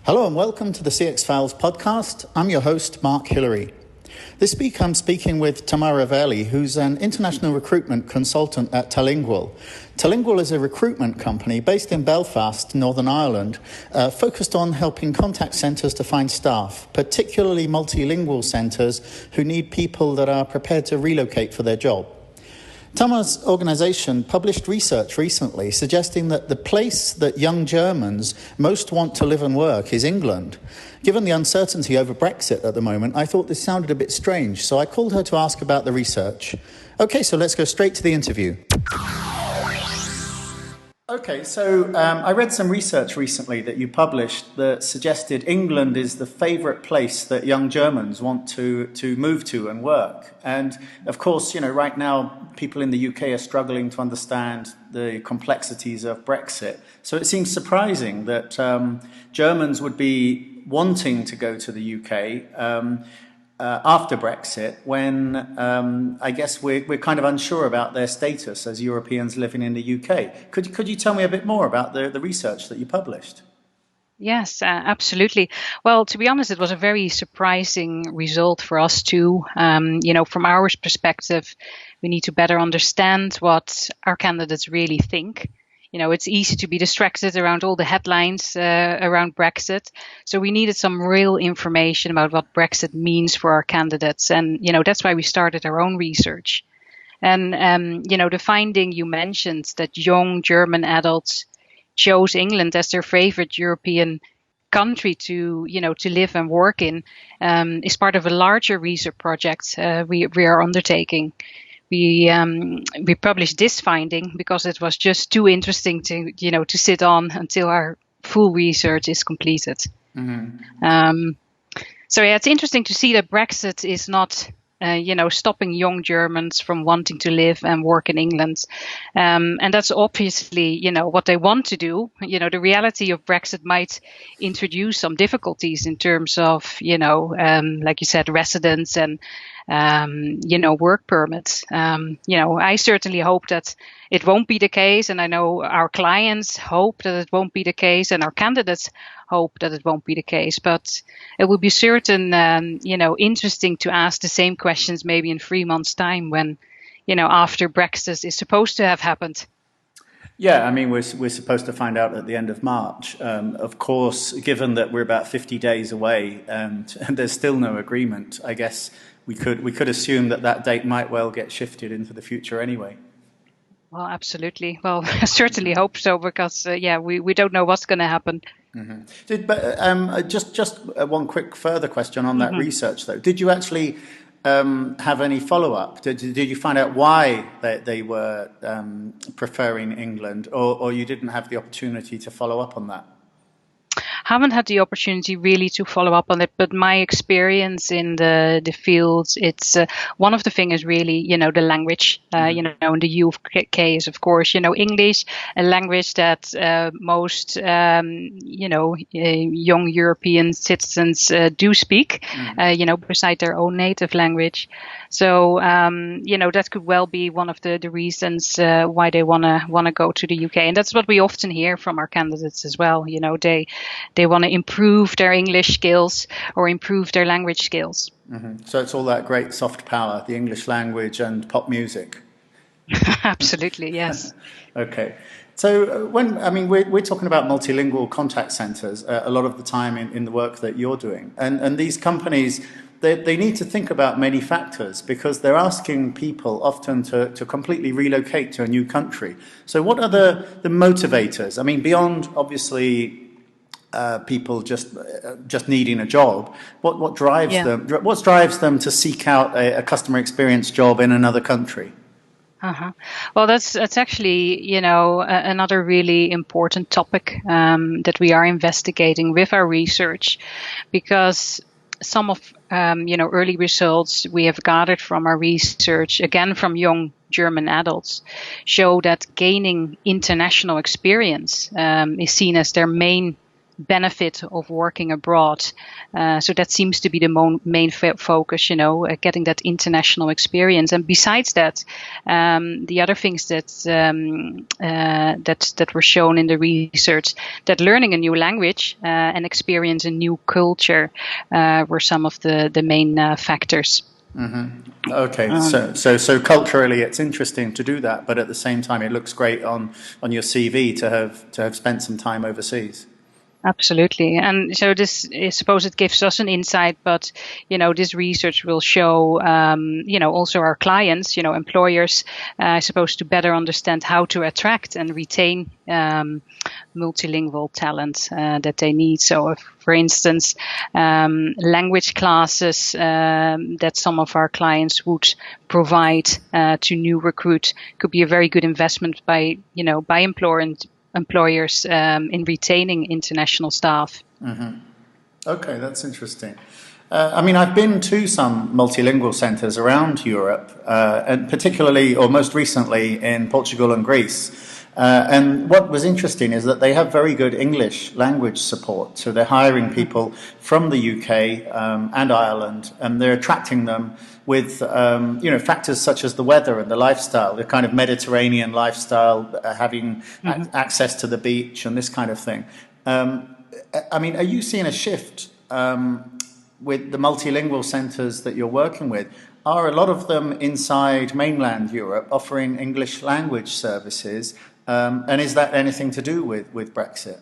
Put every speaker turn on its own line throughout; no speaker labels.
Hello and welcome to the CX Files podcast. I'm your host, Mark Hillary. This week I'm speaking with Tamar Ravelli, who's an international recruitment consultant at Talingual. Talingual is a recruitment company based in Belfast, Northern Ireland, focused on helping contact centres to find staff, particularly multilingual centres who need people that are prepared to relocate for their job. Tamar's organisation published research recently suggesting that the place that young Germans most want to live and work is England. Given the uncertainty over Brexit at the moment, I thought this sounded a bit strange, so I called her to ask about the research. Okay, so let's go straight to the interview. Okay, so I read some research recently that you published that suggested England is the favourite place that young Germans want to move to and work. And of course, right now people in the UK are struggling to understand the complexities of Brexit. So it seems surprising that Germans would be wanting to go to the UK after Brexit, when I guess we're kind of unsure about their status as Europeans living in the UK. Could you tell me a bit more about the research that you published?
Yes, absolutely. Well, to be honest, it was a very surprising result for us too. From our perspective, we need to better understand what our candidates really think. It's easy to be distracted around all the headlines around Brexit. So we needed some real information about what Brexit means for our candidates. And, that's why we started our own research. And, the finding you mentioned that young German adults chose England as their favorite European country to live and work in is part of a larger research project we are undertaking. We published this finding because it was just too interesting to sit on until our full research is completed. Mm-hmm. It's interesting to see that Brexit is not stopping young Germans from wanting to live and work in England. And that's obviously, what they want to do. The reality of Brexit might introduce some difficulties in terms of, like you said, residence and work permits. I certainly hope that it won't be the case. And I know our clients hope that it won't be the case, and our candidates hope that it won't be the case. But it will be interesting to ask the same questions maybe in 3 months' time when, after Brexit is supposed to have happened.
Yeah, I mean, we're supposed to find out at the end of March. Of course, given that we're about 50 days away and there's still no agreement, I guess we could assume that date might well get shifted into the future anyway.
Well, absolutely. Well, I certainly hope so, because we don't know what's going to happen.
Mm-hmm. Just one quick further question on that mm-hmm. research, though. Did you actually have any follow-up? Did you find out why they were preferring England, or you didn't have the opportunity to follow up on that?
Haven't had the opportunity really to follow up on it, but my experience in the fields, it's one of the things is really, the language, in the UK is, of course, English, a language that most, young European citizens do speak, beside their own native language. So, that could well be one of the reasons why they want to go to the UK. And that's what we often hear from our candidates as well. They want to improve their English skills or improve their language skills.
Mm-hmm. So it's all that great soft power, the English language and pop music.
Absolutely, yes.
Okay. So we're talking about multilingual contact centres a lot of the time in the work that you're doing. And these companies, they need to think about many factors because they're asking people often to completely relocate to a new country. So what are the motivators? I mean, beyond obviously people just needing a job, what drives them? What drives them to seek out a customer experience job in another country?
Well, that's actually, another really important topic that we are investigating with our research, because some of early results we have gathered from our research, again from young German adults, show that gaining international experience is seen as their main benefit of working abroad. So that seems to be the main focus, getting that international experience. And besides that, the other things that were shown in the research, that learning a new language and experience a new culture were some of the main factors.
Mm-hmm. Okay, so culturally it's interesting to do that, but at the same time it looks great on your CV to have spent some time overseas.
Absolutely. And so this, I suppose it gives us an insight, but, this research will show, also our clients, employers, I suppose, to better understand how to attract and retain multilingual talent that they need. So, if, for instance, language classes that some of our clients would provide to new recruit could be a very good investment by employers in retaining international staff.
Mm-hmm. Okay, that's interesting. I've been to some multilingual centres around Europe, and particularly, or most recently, in Portugal and Greece. And what was interesting is that they have very good English language support. So they're hiring people from the UK and Ireland, and they're attracting them with factors such as the weather and the lifestyle, the kind of Mediterranean lifestyle, having access to the beach and this kind of thing. Are you seeing a shift with the multilingual centres that you're working with? Are a lot of them inside mainland Europe offering English language services? And is that anything to do with Brexit?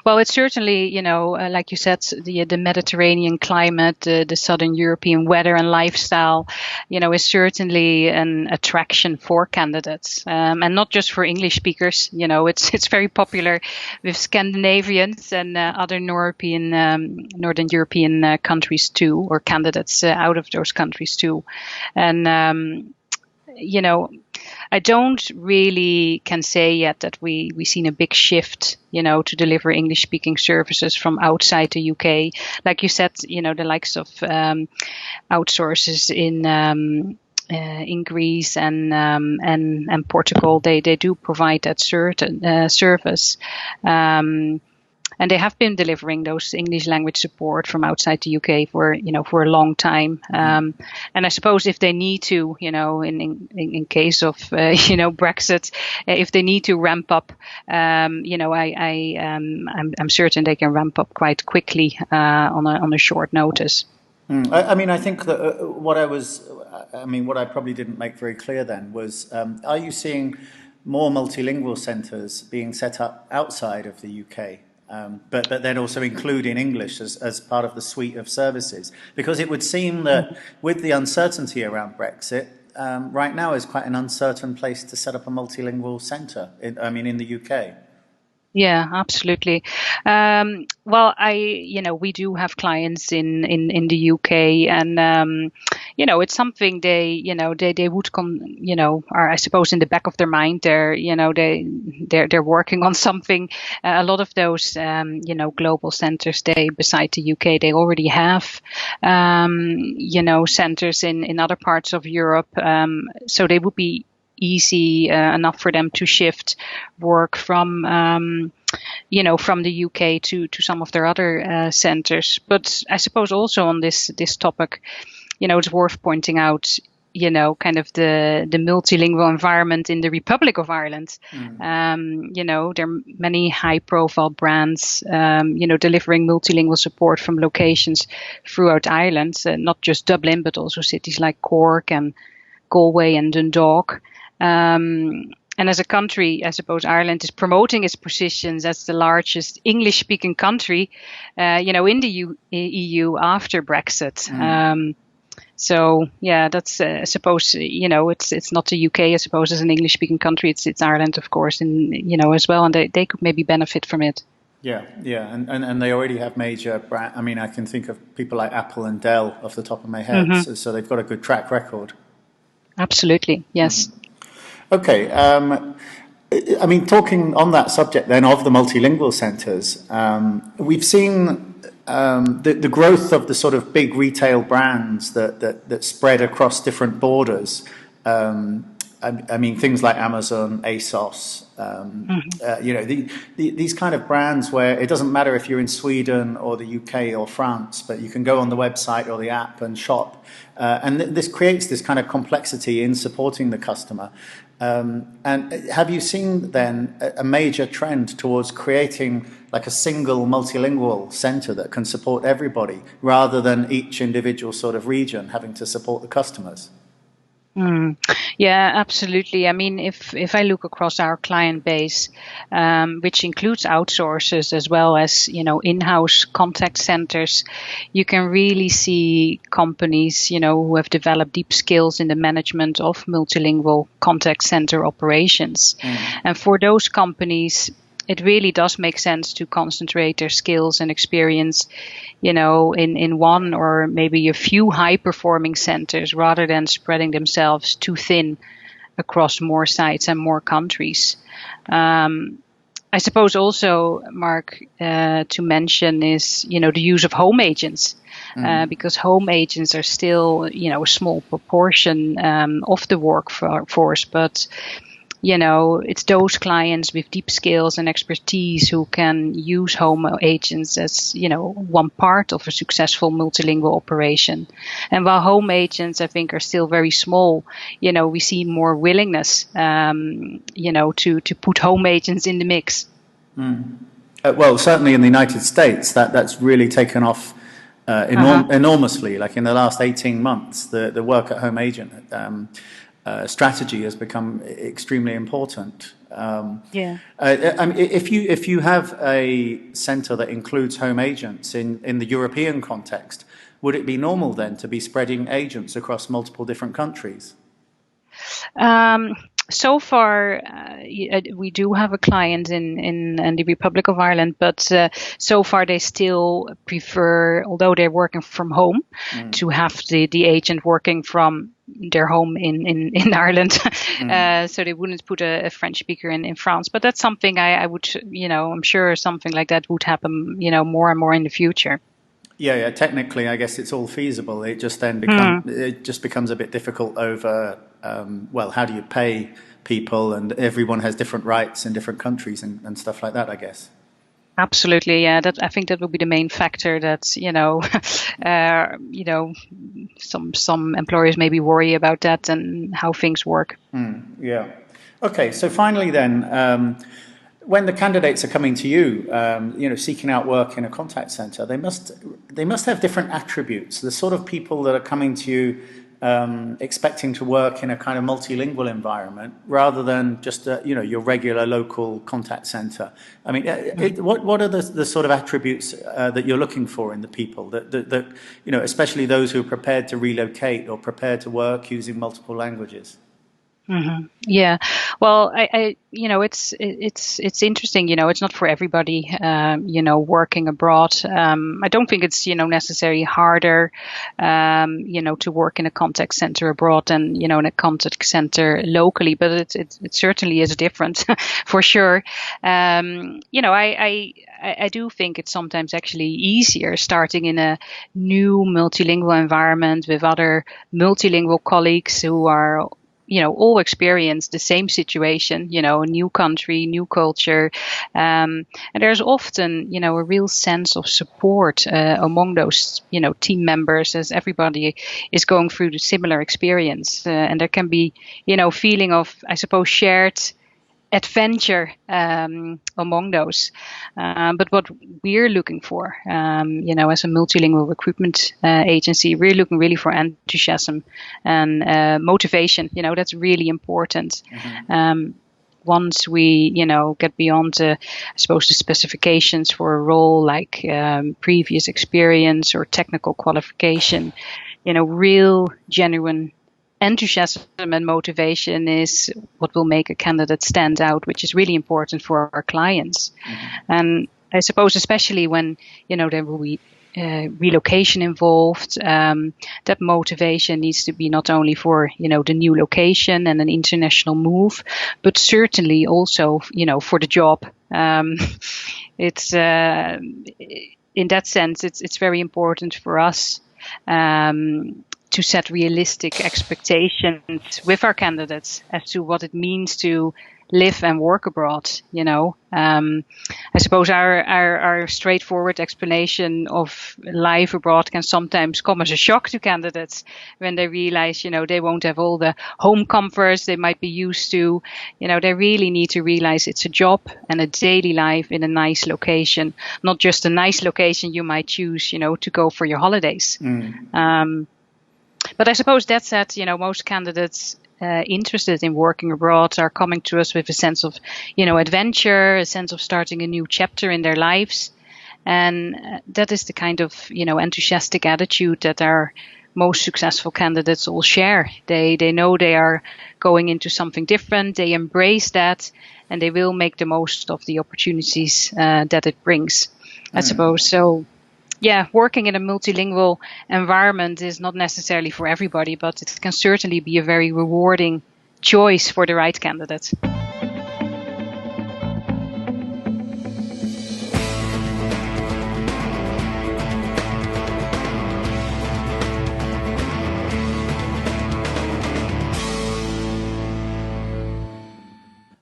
Well, it's certainly, like you said, the Mediterranean climate, the Southern European weather and lifestyle, is certainly an attraction for candidates, and not just for English speakers. It's very popular with Scandinavians and other Northern European countries too, or candidates out of those countries too, and I don't really can say yet that we've seen a big shift, to deliver English-speaking services from outside the UK. Like you said, the likes of outsourcers in Greece and Portugal, they do provide that service. And they have been delivering those English language support from outside the UK for a long time. And I suppose if they need to, in case of, Brexit, if they need to ramp up, I'm certain they can ramp up quite quickly on a short notice.
I think that what I probably didn't make very clear then was, are you seeing more multilingual centres being set up outside of the UK? But then also including English as part of the suite of services, because it would seem that with the uncertainty around Brexit, right now is quite an uncertain place to set up a multilingual centre. In the UK.
Yeah, absolutely. Well, we do have clients in the UK, and it's something they would are, I suppose, in the back of their mind. They're working on something. A lot of those global centers, beside the UK, they already have centers in other parts of Europe. So they would be easy enough for them to shift work from the UK to some of their other centers. But I suppose also on this topic, it's worth pointing out, kind of the multilingual environment in the Republic of Ireland. There are many high-profile brands, delivering multilingual support from locations throughout Ireland, not just Dublin, but also cities like Cork and Galway and Dundalk. And as a country, I suppose Ireland is promoting its positions as the largest English-speaking country, in the EU after Brexit. So yeah, that's I suppose it's not the UK. I suppose as an English-speaking country, it's Ireland, of course, and as well, and they could maybe benefit from it.
Yeah, and they already have major brand. I can think of people like Apple and Dell off the top of my head, so they've got a good track record.
Absolutely, yes.
Okay, talking on that subject then of the multilingual centres, we've seen the growth of the sort of big retail brands that spread across different borders. I mean, things like Amazon, ASOS, these kind of brands where it doesn't matter if you're in Sweden or the UK or France, but you can go on the website or the app and shop. And this creates this kind of complexity in supporting the customer. And have you seen then a major trend towards creating like a single multilingual center that can support everybody rather than each individual sort of region having to support the customers?
Yeah, absolutely. I mean, if I look across our client base, which includes outsourcers as well as, in-house contact centers, you can really see companies, who have developed deep skills in the management of multilingual contact center operations. And for those companies, it really does make sense to concentrate their skills and experience, in one or maybe a few high-performing centers rather than spreading themselves too thin across more sites and more countries. I suppose also, Mark, to mention is, the use of home agents. Because home agents are still, a small proportion of the workforce, but it's those clients with deep skills and expertise who can use home agents as, one part of a successful multilingual operation. And while home agents, I think, are still very small, we see more willingness, to put home agents in the mix.
Well, certainly in the United States, that's really taken off enormously. Like in the last 18 months, the work at home agent strategy has become extremely important. If you have a centre that includes home agents in the European context, would it be normal then to be spreading agents across multiple different countries?
So far, we do have a client in the Republic of Ireland, but so far they still prefer, although they're working from home, to have the agent working from their home in Ireland. So they wouldn't put a French speaker in France. But that's something I would, I'm sure something like that would happen, more and more in the future.
Yeah. Technically, I guess it's all feasible. It just then becomes a bit difficult over, how do you pay people, and everyone has different rights in different countries and stuff like that, I guess.
Absolutely, yeah. I think that will be the main factor that some employers maybe worry about that and how things work.
Yeah. Okay. So finally, then, when the candidates are coming to you, seeking out work in a contact center, they must have different attributes. The sort of people that are coming to you expecting to work in a kind of multilingual environment rather than just your regular local contact center. I mean, what are the sort of attributes that you're looking for in the people that especially those who are prepared to relocate or prepared to work using multiple languages?
Yeah, well, it's interesting. It's not for everybody. Working abroad. I don't think it's necessarily harder, to work in a contact center abroad than in a contact center locally. But it certainly is different, for sure. I do think it's sometimes actually easier starting in a new multilingual environment with other multilingual colleagues who are all experience the same situation, a new country, new culture. And there's often, a real sense of support among those, team members as everybody is going through the similar experience. And there can be, feeling of, I suppose, shared adventure among those. But what we're looking for, as a multilingual recruitment agency, we're looking really for enthusiasm and motivation. That's really important. Once we, get beyond, I suppose, the specifications for a role like previous experience or technical qualification, real, genuine enthusiasm and motivation is what will make a candidate stand out, which is really important for our clients. And I suppose especially when, there will be relocation involved, that motivation needs to be not only for, the new location and an international move, but certainly also, for the job. It's in that sense, it's very important for us to set realistic expectations with our candidates as to what it means to live and work abroad. I suppose our straightforward explanation of life abroad can sometimes come as a shock to candidates when they realize, they won't have all the home comforts they might be used to. They really need to realize it's a job and a daily life in a nice location, not just a nice location you might choose, to go for your holidays. But I suppose that said, most candidates interested in working abroad are coming to us with a sense of, adventure, a sense of starting a new chapter in their lives. And that is the kind of, enthusiastic attitude that our most successful candidates all share. They know they are going into something different. They embrace that, and they will make the most of the opportunities that it brings, I suppose. So, yeah, working in a multilingual environment is not necessarily for everybody, but it can certainly be a very rewarding choice for the right candidate.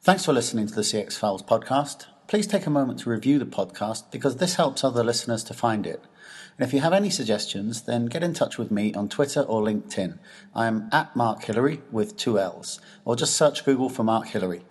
Thanks for listening to the CX Files podcast. Please take a moment to review the podcast because this helps other listeners to find it. And if you have any suggestions, then get in touch with me on Twitter or LinkedIn. I am @Mark Hillary with 2 L's, or just search Google for Mark Hillary.